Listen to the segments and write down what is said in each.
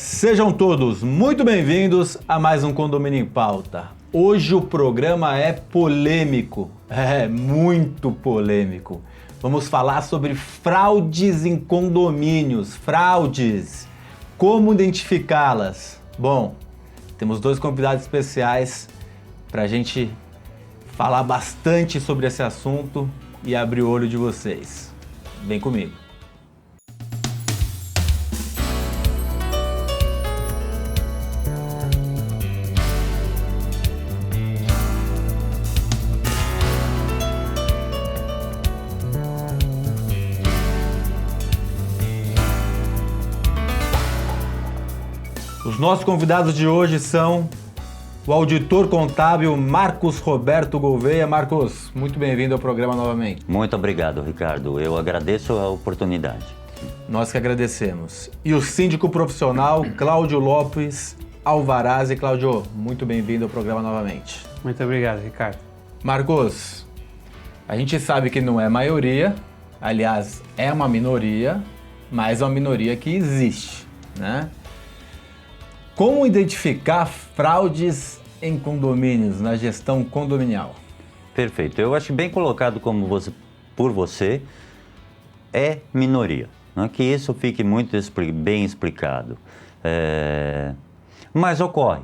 Sejam todos muito bem-vindos a mais um Condomínio em Pauta. Hoje o programa é polêmico, muito polêmico. Vamos falar sobre fraudes em condomínios, fraudes, como identificá-las. Bom, temos dois convidados especiais para a gente falar bastante sobre esse assunto e abrir o olho de vocês. Vem comigo. Os nossos convidados de hoje são o auditor contábil Marcos Roberto Gouveia. Marcos, muito bem-vindo ao programa novamente. Muito obrigado, Ricardo. Eu agradeço a oportunidade. Nós que agradecemos. E o síndico profissional Cláudio Lopes Alvarazzi. Cláudio, muito bem-vindo ao programa novamente. Muito obrigado, Ricardo. Marcos, a gente sabe que não é maioria, aliás, é uma minoria, mas é uma minoria que existe, né? Como identificar fraudes em condomínios, na gestão condominial? Perfeito. Eu acho bem colocado por você, é minoria. Não é que isso fique muito bem explicado. Mas ocorre.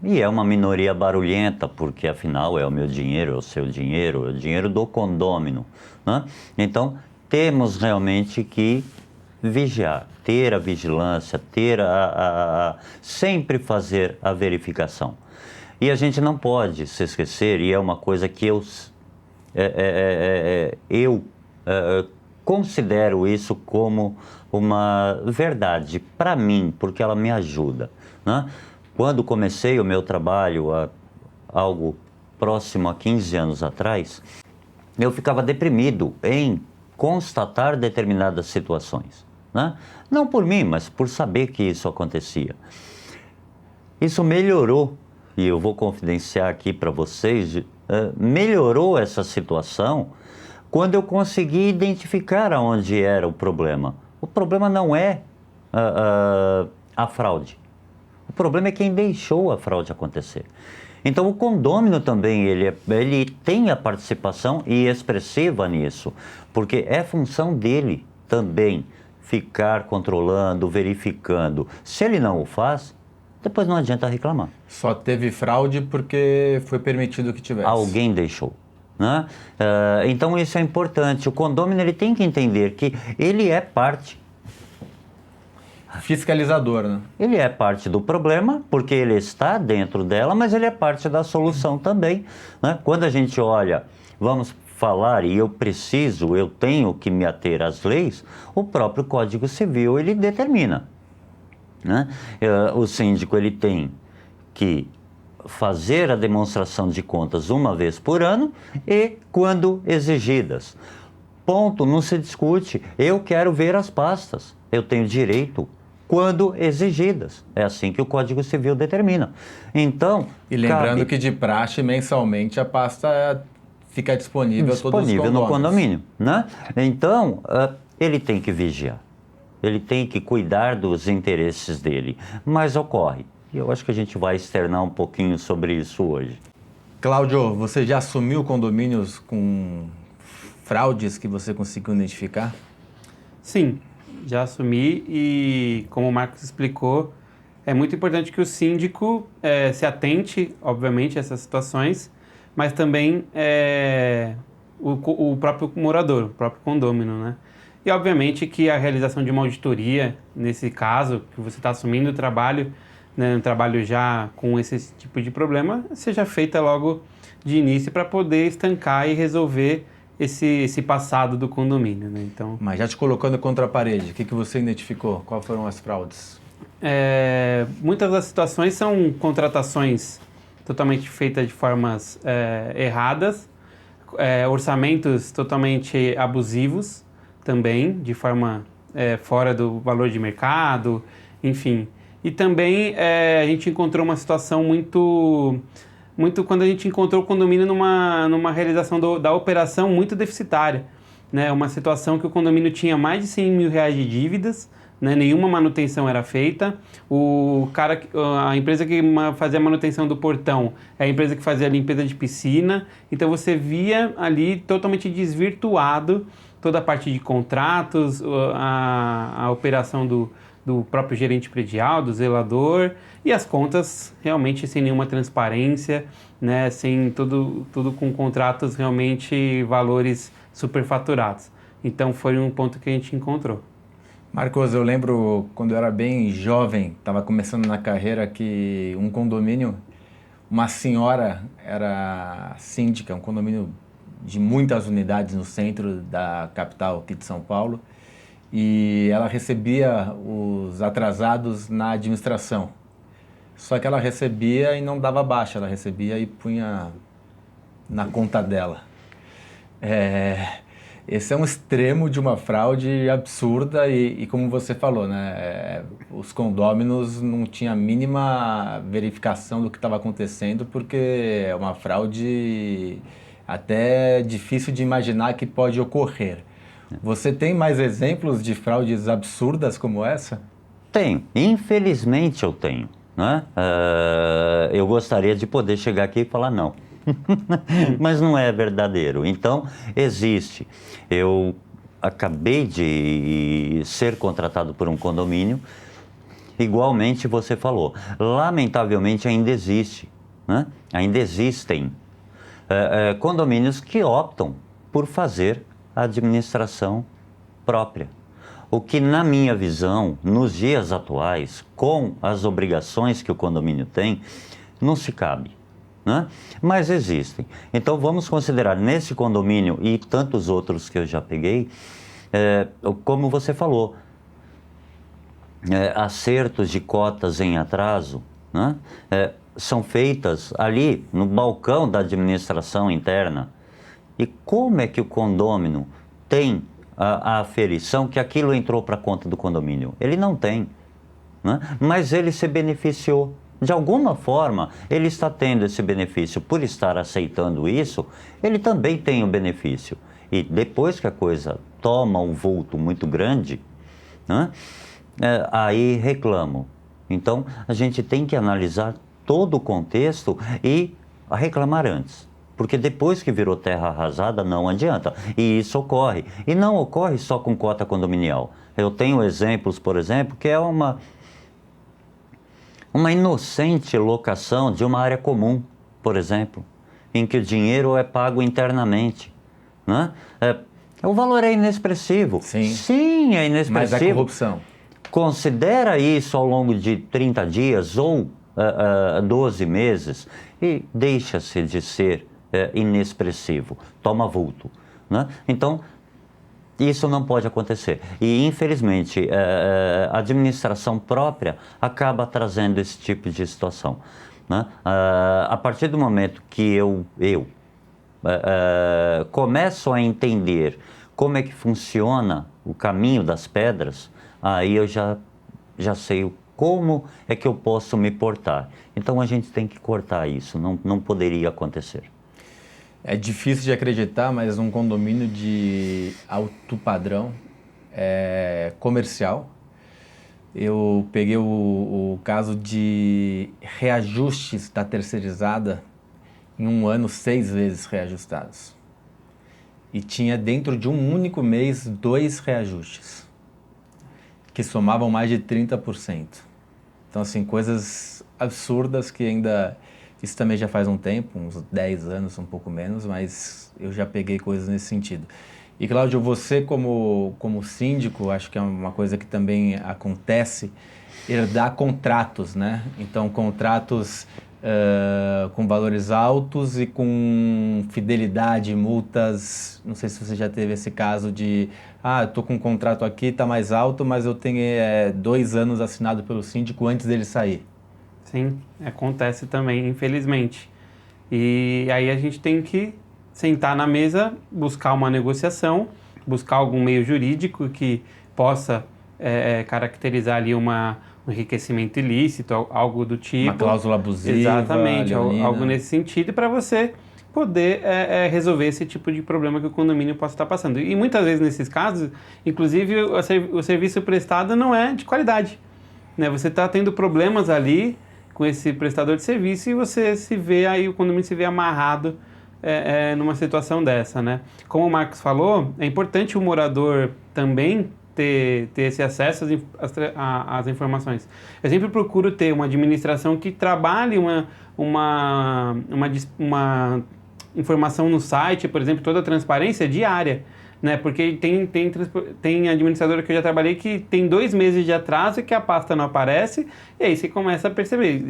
E é uma minoria barulhenta, porque afinal é o meu dinheiro, é o seu dinheiro, é o dinheiro do condômino, né? Então, temos realmente que vigiar, ter a vigilância, sempre fazer a verificação. E a gente não pode se esquecer, e é uma coisa que eu considero isso como uma verdade para mim, porque ela me ajuda, né? Quando comecei o meu trabalho, algo próximo a 15 anos atrás, eu ficava deprimido em constatar determinadas situações, né? Não por mim, mas por saber que isso acontecia. Isso melhorou, e eu vou confidenciar aqui para vocês, melhorou essa situação quando eu consegui identificar aonde era o problema. O problema não é a fraude. O problema é quem deixou a fraude acontecer. Então o condômino também, ele tem a participação e expressiva nisso, porque é função dele também ficar controlando, verificando. Se ele não o faz, depois não adianta reclamar. Só teve fraude porque foi permitido que tivesse. Alguém deixou, né? Então isso é importante. O condômino, ele tem que entender que ele é parte. Fiscalizador, né? Ele é parte do problema, porque ele está dentro dela, mas ele é parte da solução também, né? Quando a gente olha, vamos falar, e eu tenho que me ater às leis, o próprio Código Civil, ele determina, né? O síndico, ele tem que fazer a demonstração de contas uma vez por ano e quando exigidas. Ponto, não se discute. Eu quero ver as pastas. Eu tenho direito quando exigidas. É assim que o Código Civil determina. Então, e lembrando que de praxe, mensalmente, a pasta fica disponível a todos os condôminos. No condomínio, né? Então, ele tem que vigiar. Ele tem que cuidar dos interesses dele. Mas ocorre. E eu acho que a gente vai externar um pouquinho sobre isso hoje. Cláudio, você já assumiu condomínios com fraudes que você conseguiu identificar? Sim, já assumi e, como o Marcos explicou, é muito importante que o síndico se atente, obviamente, a essas situações, mas também o próprio morador, o próprio condômino, né? E, obviamente, que a realização de uma auditoria, nesse caso, que você está assumindo o trabalho, né, um trabalho já com esse tipo de problema, seja feita logo de início para poder estancar e resolver esse passado do condomínio, né? Então, mas já te colocando contra a parede, o que você identificou? Quais foram as fraudes? Muitas das situações são contratações totalmente feitas de formas erradas, orçamentos totalmente abusivos também, de forma fora do valor de mercado, enfim. E também a gente encontrou uma situação muito quando a gente encontrou o condomínio numa realização da operação muito deficitária, né? Uma situação que o condomínio tinha mais de 100 mil reais de dívidas, né? Nenhuma manutenção era feita. A empresa que fazia a manutenção do portão é a empresa que fazia a limpeza de piscina. Então você via ali totalmente desvirtuado toda a parte de contratos, a operação do próprio gerente predial, do zelador, e as contas realmente sem nenhuma transparência, né? Sem tudo com contratos realmente valores superfaturados. Então foi um ponto que a gente encontrou. Marcos, eu lembro quando eu era bem jovem, estava começando na carreira, que um condomínio, uma senhora era síndica, um condomínio de muitas unidades no centro da capital aqui de São Paulo, e ela recebia os atrasados na administração. Só que ela recebia e não dava baixa, ela recebia e punha na conta dela. Esse é um extremo de uma fraude absurda e como você falou, né, os condôminos não tinham a mínima verificação do que estava acontecendo, porque é uma fraude até difícil de imaginar que pode ocorrer. Você tem mais exemplos de fraudes absurdas como essa? Tenho, infelizmente eu tenho, né? Eu gostaria de poder chegar aqui e falar não. Mas não é verdadeiro. Então, existe. Eu acabei de ser contratado por um condomínio, igualmente você falou. Lamentavelmente ainda existe, né? Ainda existem condomínios que optam por fazer a administração própria. O que, na minha visão, nos dias atuais, com as obrigações que o condomínio tem, não se cabe. Né? Mas existem. Então vamos considerar nesse condomínio e tantos outros que eu já peguei, como você falou, acertos de cotas em atraso, né? São feitas ali no balcão da administração interna. E como é que o condômino tem a aferição que aquilo entrou para a conta do condomínio? Ele não tem, né? Mas ele se beneficiou. De alguma forma, ele está tendo esse benefício. Por estar aceitando isso, ele também tem o benefício. E depois que a coisa toma um vulto muito grande, né, aí reclamam. Então, a gente tem que analisar todo o contexto e reclamar antes. Porque depois que virou terra arrasada, não adianta. E isso ocorre. E não ocorre só com cota condominial. Eu tenho exemplos, por exemplo, que é uma inocente locação de uma área comum, por exemplo, em que o dinheiro é pago internamente, né? O valor é inexpressivo. Sim, é inexpressivo. Mas é corrupção. Considera isso ao longo de 30 dias ou 12 meses e deixa-se de ser inexpressivo, toma vulto, né? Então, isso não pode acontecer. E, infelizmente, a administração própria acaba trazendo esse tipo de situação, né? A partir do momento que eu começo a entender como é que funciona o caminho das pedras, aí eu já sei como é que eu posso me portar. Então, a gente tem que cortar isso, não poderia acontecer. É difícil de acreditar, mas um condomínio de alto padrão comercial, eu peguei o caso de reajustes da terceirizada em um ano 6 vezes reajustados. E tinha dentro de um único mês 2 reajustes, que somavam mais de 30%. Então, assim, coisas absurdas que ainda... Isso também já faz um tempo, uns 10 anos, um pouco menos, mas eu já peguei coisas nesse sentido. E, Cláudio, você como síndico, acho que é uma coisa que também acontece, herdar contratos, né? Então, contratos com valores altos e com fidelidade, multas. Não sei se você já teve esse caso de, eu estou com um contrato aqui, está mais alto, mas eu tenho 2 anos assinado pelo síndico antes dele sair. Sim, acontece também, infelizmente. E aí a gente tem que sentar na mesa, buscar uma negociação, buscar algum meio jurídico que possa caracterizar ali um enriquecimento ilícito, algo do tipo. Uma cláusula abusiva. Exatamente, algo nesse sentido, para você poder resolver esse tipo de problema que o condomínio possa estar passando. E muitas vezes nesses casos, inclusive o serviço prestado não é de qualidade, né? Você está tendo problemas ali com esse prestador de serviço e você se vê aí, o condomínio se vê amarrado numa situação dessa, né? Como o Marcos falou, é importante o morador também ter esse acesso às informações. Eu sempre procuro ter uma administração que trabalhe uma informação no site, por exemplo, toda a transparência diária, né? Porque tem administradora que eu já trabalhei que tem 2 meses de atraso e que a pasta não aparece, e aí você começa a perceber,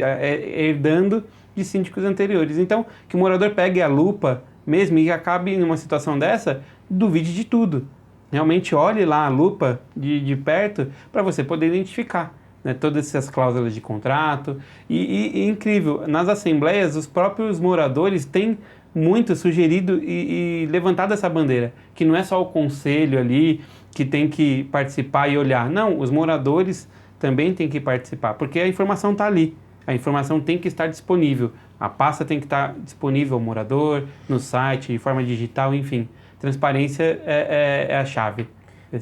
herdando de síndicos anteriores. Então, que o morador pegue a lupa mesmo e acabe numa situação dessa, duvide de tudo. Realmente olhe lá a lupa de perto para você poder identificar, né, todas essas cláusulas de contrato. E incrível, nas assembleias, os próprios moradores têm muito sugerido e levantado essa bandeira, que não é só o conselho ali que tem que participar e olhar. Não, os moradores também têm que participar, porque a informação está ali. A informação tem que estar disponível. A pasta tem que estar disponível ao morador, no site, de forma digital, enfim. Transparência é a chave.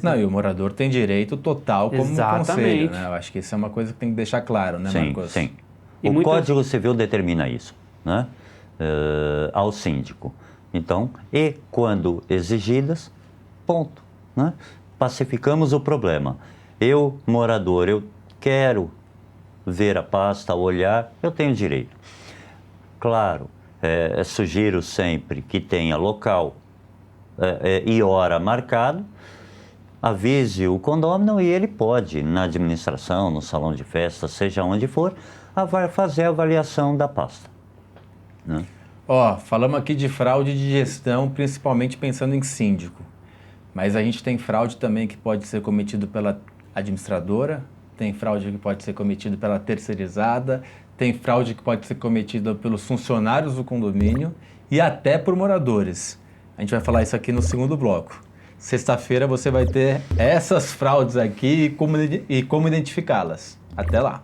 Não, e o morador tem direito total como Exatamente. conselho, né? Eu acho que isso é uma coisa que tem que deixar claro, né, Sim, Marcos? sim. O Código Civil determina isso, né? Ao síndico. Então, e quando exigidas, ponto, né? Pacificamos o problema. Eu, morador, eu quero ver a pasta, olhar, eu tenho direito. Claro, sugiro sempre que tenha local e hora marcado, avise o condômino e ele pode, na administração, no salão de festa, seja onde for, fazer a avaliação da pasta, né? Ó, falamos aqui de fraude de gestão, principalmente pensando em síndico. Mas a gente tem fraude também que pode ser cometido pela administradora, tem fraude que pode ser cometido pela terceirizada, tem fraude que pode ser cometida pelos funcionários do condomínio e até por moradores. A gente vai falar isso aqui no segundo bloco. Sexta-feira você vai ter essas fraudes aqui e como identificá-las. Até lá!